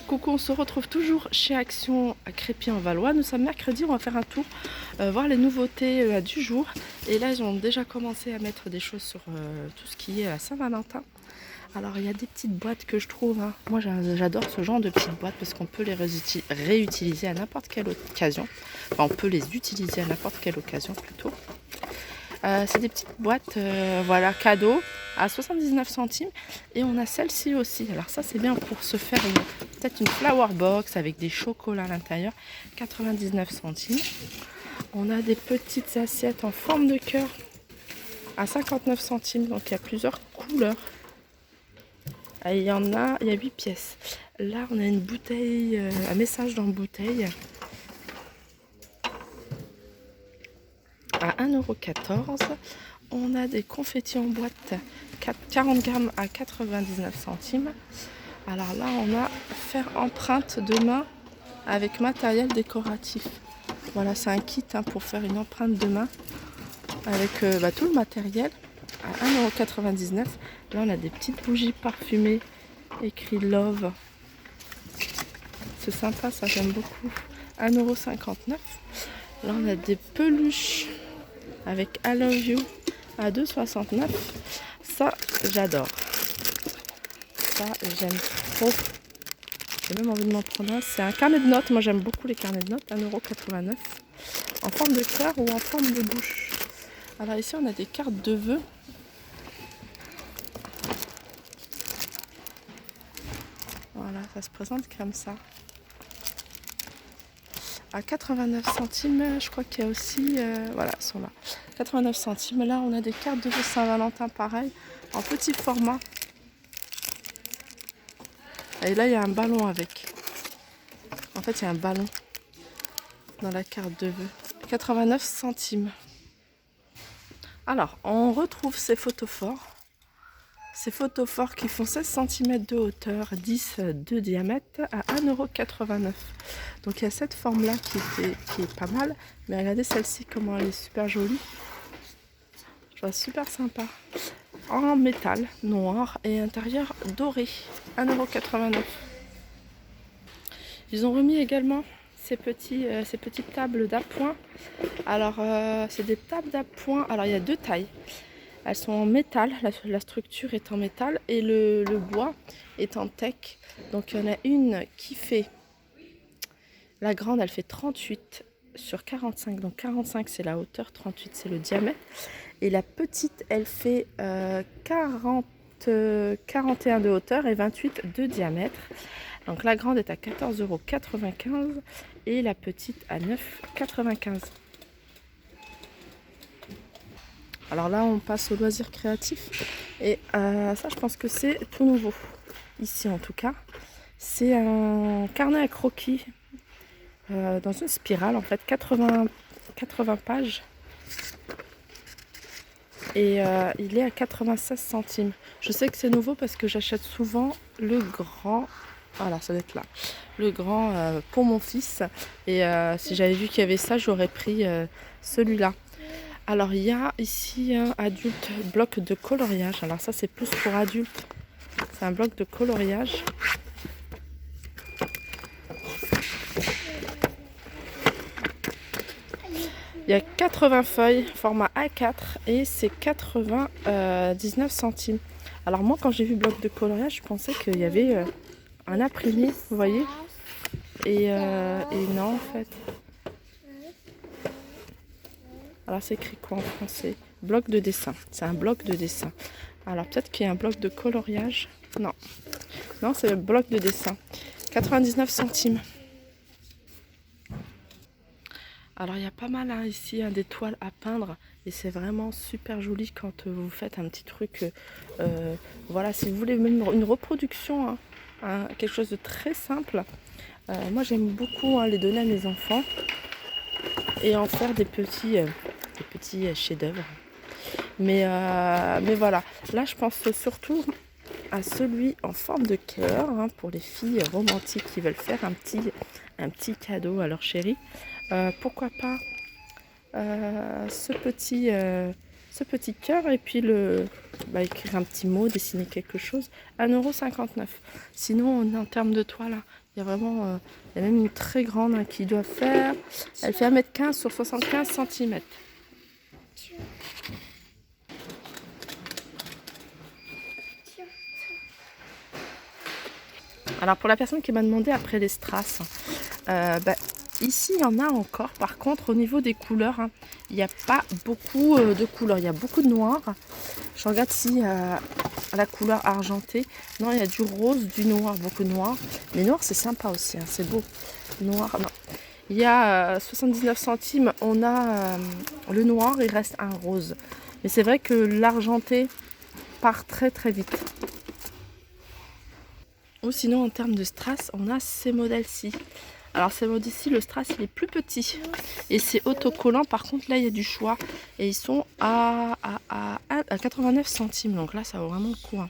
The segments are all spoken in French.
Coucou, on se retrouve toujours chez Action à Crépy-en-Valois. Nous sommes mercredi, on va faire un tour, voir les nouveautés du jour. Et là, ils ont déjà commencé à mettre des choses sur tout ce qui est à Saint-Valentin. Alors, il y a des petites boîtes que je trouve, hein. Moi, j'adore ce genre de petites boîtes parce qu'on peut les réutiliser à n'importe quelle occasion. Enfin, on peut les utiliser à n'importe quelle occasion plutôt. C'est des petites boîtes, voilà, cadeaux à 79 centimes. Et on a celle-ci aussi. Alors ça, c'est bien pour se faire peut-être une flower box avec des chocolats à l'intérieur. 99 centimes. On a des petites assiettes en forme de cœur à 59 centimes. Donc il y a plusieurs couleurs. Et il y a 8 pièces. Là, on a une bouteille, un message dans bouteille. À 1,14 €. On a des confettis en boîte 40 grammes à 99 centimes. Alors là, on a faire empreinte de main avec matériel décoratif. Voilà, c'est un kit pour faire une empreinte de main avec tout le matériel à 1,99 €. Là, on a des petites bougies parfumées écrit Love. C'est sympa, ça j'aime beaucoup. 1,59 €. Là, on a des peluches avec I Love You à 2,69 €. Ça, j'adore. Ça, j'aime trop. J'ai même envie de m'en prendre un. C'est un carnet de notes. Moi, j'aime beaucoup les carnets de notes. 1,89 €. En forme de cœur ou en forme de bouche. Alors ici, on a des cartes de vœux. Voilà, ça se présente comme ça. À 89 centimes, je crois qu'il y a aussi, voilà, elles sont là. 89 centimes. Là, on a des cartes de Saint-Valentin, pareil, en petit format. Et là, il y a un ballon avec. En fait, il y a un ballon dans la carte de vœux. 89 centimes. Alors, on retrouve ces photophores. Ces photophores qui font 16 cm de hauteur, 10 de diamètre à 1,89 €. Donc il y a cette forme là qui est pas mal. Mais regardez celle-ci comment elle est super jolie. Je trouve super sympa. En métal noir et intérieur doré. 1,89 €. Ils ont remis également ces petites tables d'appoint. Alors c'est des tables d'appoint. Alors il y a deux tailles. Elles sont en métal, la structure est en métal et le bois est en teck. Donc il y en a une qui fait, la grande elle fait 38 sur 45. Donc 45 c'est la hauteur, 38 c'est le diamètre. Et la petite elle fait 41 de hauteur et 28 de diamètre. Donc la grande est à 14,95 € et la petite à 9,95 €. Alors là, on passe au loisir créatif. Et ça, je pense que c'est tout nouveau. Ici, en tout cas. C'est un carnet à croquis dans une spirale, en fait. 80 pages. Et il est à 96 centimes. Je sais que c'est nouveau parce que j'achète souvent le grand. Voilà, ça doit être là. Le grand pour mon fils. Et si j'avais vu qu'il y avait ça, j'aurais pris celui-là. Alors il y a ici un adulte bloc de coloriage. Alors ça c'est plus pour adultes. C'est un bloc de coloriage. Il y a 80 feuilles, format A4 et c'est 99 centimes. Alors moi quand j'ai vu bloc de coloriage, je pensais qu'il y avait un imprimé, vous voyez. Et non en fait. Alors c'est écrit quoi en français? Bloc de dessin. C'est un bloc de dessin. Alors peut-être qu'il y a un bloc de coloriage. Non. Non, c'est le bloc de dessin. 99 centimes. Alors il y a pas mal ici des toiles à peindre. Et c'est vraiment super joli quand vous faites un petit truc. Voilà, si vous voulez même une reproduction. Quelque chose de très simple. Moi j'aime beaucoup les donner à mes enfants. Et en faire des petits chefs-d'œuvre. Mais voilà. Là, je pense surtout à celui en forme de cœur pour les filles romantiques qui veulent faire un petit cadeau à leur chéri. Pourquoi pas ce ce petit cœur et puis écrire un petit mot, dessiner quelque chose, 1,59 €. Sinon, en termes de toile, il y a vraiment, il y a même une très grande qui doit faire, elle fait 1,15 m sur 75 cm. Alors pour la personne qui m'a demandé après les strass, ici il y en a encore. Par contre au niveau des couleurs, il n'y a pas beaucoup de couleurs. Il y a beaucoup de noir. Je regarde si la couleur argentée. Non, il y a du rose, du noir, beaucoup de noir. Mais noir c'est sympa aussi, c'est beau. Noir, non. Il y a 79 centimes, on a le noir, il reste un rose. Mais c'est vrai que l'argenté part très très vite. Ou sinon en termes de strass, on a ces modèles-ci. Alors ces modèles-ci, le strass il est plus petit et c'est autocollant. Par contre là il y a du choix et ils sont à 89 centimes. Donc là ça vaut vraiment le coup.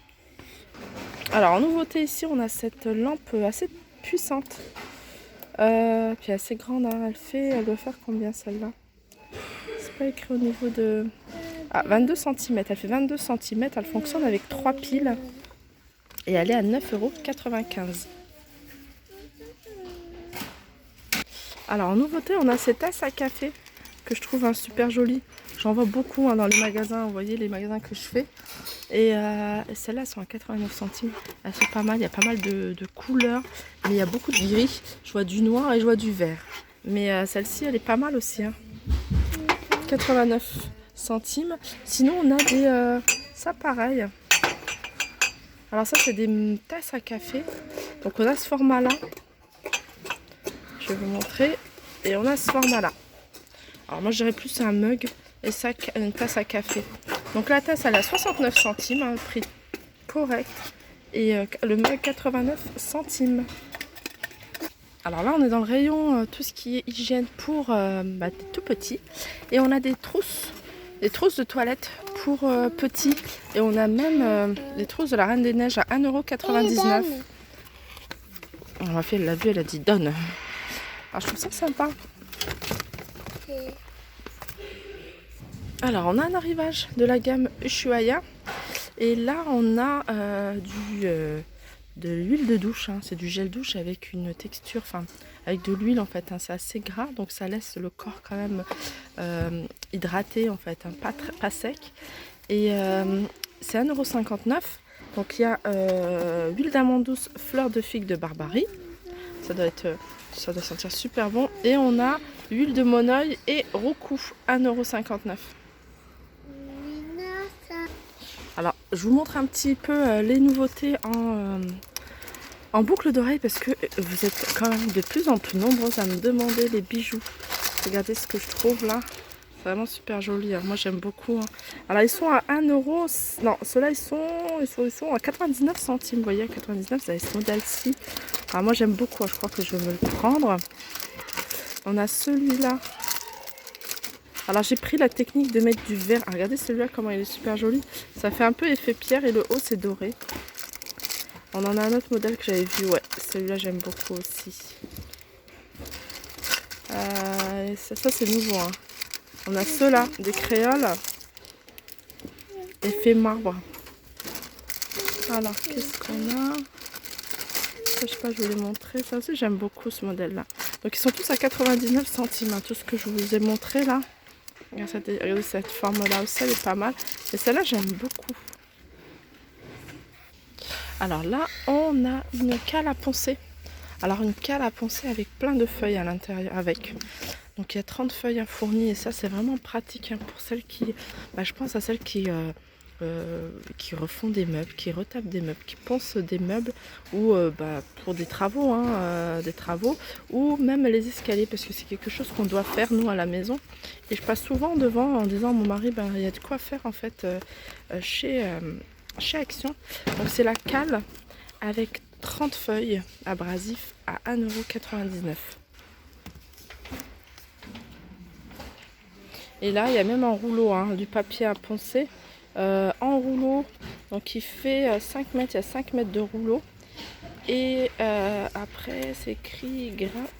Alors en nouveauté ici on a cette lampe assez puissante. Puis assez grande. Elle doit faire combien celle-là? C'est pas écrit au niveau de... 22 cm. Elle fait 22 cm. Elle fonctionne avec 3 piles. Et elle est à 9,95 €. Alors en nouveauté, on a cette tasse à café que je trouve super jolie. J'en vois beaucoup dans les magasins, vous voyez les magasins que je fais. Et celles-là sont à 89 centimes. Elles sont pas mal, il y a pas mal de couleurs. Mais il y a beaucoup de gris. Je vois du noir et je vois du vert. Mais celle-ci, elle est pas mal aussi. 89 centimes. Sinon, on a des... ça pareil. Alors ça c'est des tasses à café. Donc on a ce format là. Je vais vous montrer. Et on a ce format là. Alors moi je dirais plus un mug et ça une tasse à café. Donc la tasse elle a 69 centimes, un prix correct. Et le mug 89 centimes. Alors là on est dans le rayon tout ce qui est hygiène pour des tout petits. Et on a des trousses de toilette pour petits. Et on a même des trousses de la Reine des Neiges à 1,99 €. Ma fille, elle l'a vu, elle a dit donne. Alors je trouve ça sympa. Alors on a un arrivage de la gamme Ushuaïa. Et là on a de l'huile de douche. C'est du gel douche avec une texture, avec de l'huile en fait. C'est assez gras, donc ça laisse le corps quand même hydraté en fait, pas sec. Et c'est 1,59 €. Donc il y a huile d'amande douce, fleur de figue de Barbarie. Ça doit sentir super bon. Et on a huile de monoeil et roucou, 1,59 €. Alors je vous montre un petit peu les nouveautés en boucle d'oreille parce que vous êtes quand même de plus en plus nombreux à me demander les bijoux. Regardez ce que je trouve là. C'est vraiment super joli. Moi j'aime beaucoup. Alors ils sont à 1 €. Non, ceux-là ils sont à 99 centimes. Vous voyez, à 99, vous avez ce modèle-ci. Alors moi j'aime beaucoup. Je crois que je vais me le prendre. On a celui-là. Alors j'ai pris la technique de mettre du vert. Regardez celui-là comment il est super joli. Ça fait un peu effet pierre et le haut c'est doré. On en a un autre modèle que j'avais vu. Ouais, celui-là j'aime beaucoup aussi. Ça c'est nouveau. On a ceux-là, des créoles. Effet marbre. Alors qu'est-ce qu'on a? Ça, je sais pas, je vais les montrer. Ça aussi j'aime beaucoup ce modèle-là. Donc ils sont tous à 99 centimes. Tout ce que je vous ai montré là. Regardez cette forme-là aussi, elle est pas mal. Et celle-là, j'aime beaucoup. Alors là, on a une cale à poncer. Alors une cale à poncer avec plein de feuilles à l'intérieur. Donc il y a 30 feuilles fournies. Et ça, c'est vraiment pratique pour celles qui... je pense à celles qui refont des meubles, qui retapent des meubles, qui poncent des meubles ou pour des travaux, ou même les escaliers parce que c'est quelque chose qu'on doit faire nous à la maison. Et je passe souvent devant en disant à mon mari, il y a de quoi faire en fait chez Action. Donc c'est la cale avec 30 feuilles abrasifs à 1,99 €. Et là il y a même en rouleau du papier à poncer. En rouleau, donc il fait 5 mètres, il y a 5 mètres de rouleau et après c'est écrit gras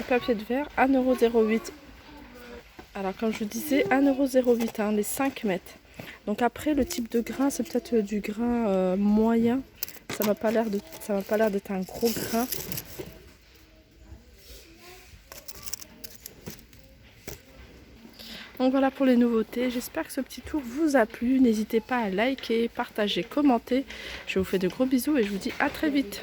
papier de verre 1,08 €. Alors comme je vous disais, 1,08 €, hein, les 5 mètres. Donc après le type de grain, c'est peut-être du grain moyen. Ça m'a pas l'air d'être un gros grain. Donc voilà pour les nouveautés. J'espère que ce petit tour vous a plu. N'hésitez pas à liker, partager, commenter. Je vous fais de gros bisous et je vous dis à très vite.